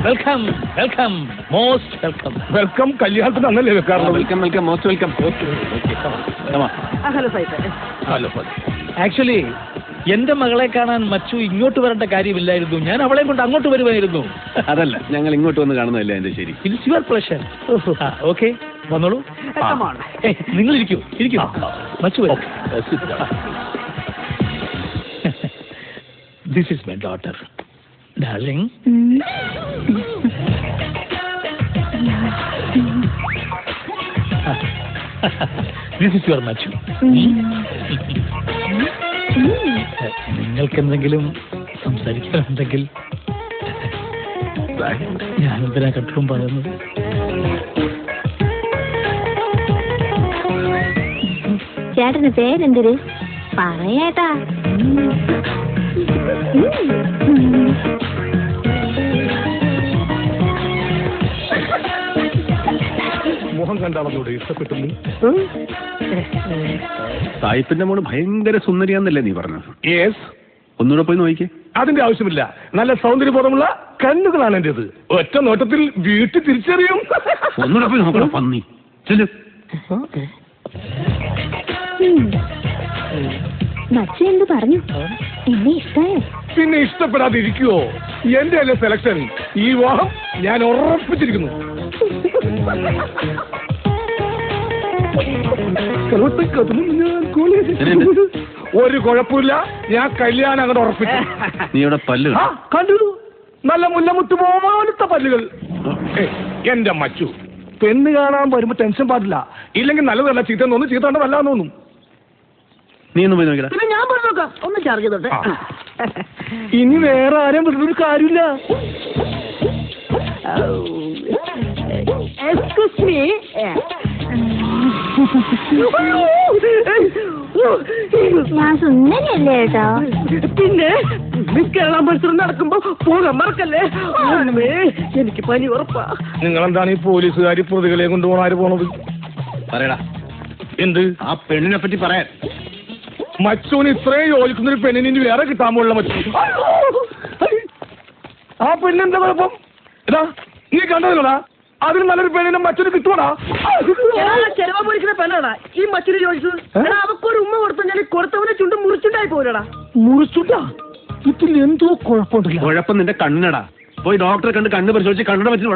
Welcome welcome most welcome. Welcome കല്യാണത്തിന് അന്നല്ലേ വെക്കാറുള്ളത്? Welcome welcome most welcome. Hello actually എന്റെ മകളെ കാണാൻ മച്ചു ഇങ്ങോട്ട് വരേണ്ട കാര്യമില്ലായിരുന്നു. ഞാൻ അവളെ കൊണ്ട് അങ്ങോട്ട് വരുമായിരുന്നു. അതല്ല, ഞങ്ങൾ ഇങ്ങോട്ട് വന്ന് കാണുന്നതല്ലേ എന്റെ ശരി. It's your pleasure. ഓക്കെ, വന്നോളൂ. നിങ്ങൾ ഇരിക്കൂ ഇരിക്കൂ. മച്ചു വരൂ. This is my daughter darling. This is your മച്ചു. നിങ്ങൾക്കെന്തെങ്കിലും സംസാരിക്കാനുണ്ടെങ്കിൽ ഞാനെന്തിനാ കട്ടും പറയുന്നത്? ചേട്ടന് പേരെന്തൊരു പറയാട്ടാ? മുഖം കണ്ടാണെന്നോട് ഇഷ്ടപ്പെട്ടു. സായിപ്പിന്റെ മോള് ഭയങ്കര സുന്ദരിയാന്നല്ലേ നീ പറഞ്ഞത്? യെസ്. ഒന്നുകൂടെ പോയി നോക്കിക്കേ. അതിന്റെ ആവശ്യമില്ല. നല്ല സൗന്ദര്യബോധമുള്ള കണ്ണുകളാണ് എന്റേത്. ഒറ്റ നോട്ടത്തിൽ വീട്ടിൽ തിരിച്ചറിയും. ഒന്നുകൂടെ പോയി നോക്കണം പന്നി. ചെല്ലു. മച്ചു എന്ത് പറഞ്ഞു? എന്നെ ഇഷ്ടായോ? പിന്നെ ഇഷ്ടപ്പെടാതെ ഇരിക്കുവോ? എന്റെ അല്ലേ സെലക്ഷൻ. ഈ വിവാഹം ഞാൻ ഉറപ്പിച്ചിരിക്കുന്നു. ഒരു കുഴപ്പമില്ല, ഞാൻ കല്യാണം അങ്ങോട്ട് ഉറപ്പിച്ചു. നീ ഇവിടെ പല്ല് കണ്ടു? നല്ല മുല്ലമുട്ട് പോലത്തെ പല്ലുകൾ. എന്റെ മച്ചു, പെണ്ണ് കാണാൻ വരുമ്പോ ടെൻഷൻ പാടില്ല. ഇല്ലെങ്കിൽ നല്ലതല്ല ചീത്ത തോന്നും, ചീത്ത വല്ലാന്ന് തോന്നും. നീ ഒന്ന് പോയി നോക്കിയാ. പിന്നെ ഞാൻ പോയി നോക്കാം. ഒന്ന് ചാർജ് ചെയ്തോട്ടെ. ഇനി വേറെ ആരെയും വിടുന്നൊരു കാര്യമില്ല. Excuse me. ഞാൻ സുന്ദരിയല്ലേ കേട്ടോ? പിന്നെ കേരള മത്സരം നടക്കുമ്പോ പോകാൻ മറക്കല്ലേ. എനിക്ക് പനി ഉറപ്പാ. നിങ്ങളെന്താണ് ഈ പോലീസുകാരി പ്രതികളെ കൊണ്ടുപോകണ ആര് പോണത്? പറയടാ. എന്ത്? ആ പെണ്ണിനെ പറ്റി പറയാൻ. മച്ചൂന് ഇത്രയും യോജിക്കുന്നൊരു പെണ്ണിന് ഇനി വേറെ കിട്ടാൻ പോലുള്ള മച്ചു. ആ പെണ്ണെന്താ കുഴപ്പം? ഇതാ നീ കണ്ടതില്ലടാ, അതിന് നല്ലൊരു പെണ്ണിനെ മച്ചൂന് കിട്ടുവാടാ. ചെലവാ പൊളിക്കുന്ന പെണ്ണാടാ ഈ മച്ചൂര് ചോദിച്ചത്. അവക്കൊരു ഉമ്മ കൊടുത്തു ഞാൻ കൊടുത്തവനെ ചുണ്ട് മുറിച്ചുണ്ടായി പോരാടാ. മുറിച്ചുണ്ടാ? ഇതിൽ എന്തോ കുഴപ്പമുണ്ടല്ലോ. കുഴപ്പം നിന്റെ കണ്ണടാ. പോയി ഡോക്ടറെ കണ്ട് കണ്ണ് പരിശോധിച്ച് കണ്ണട വെച്ച്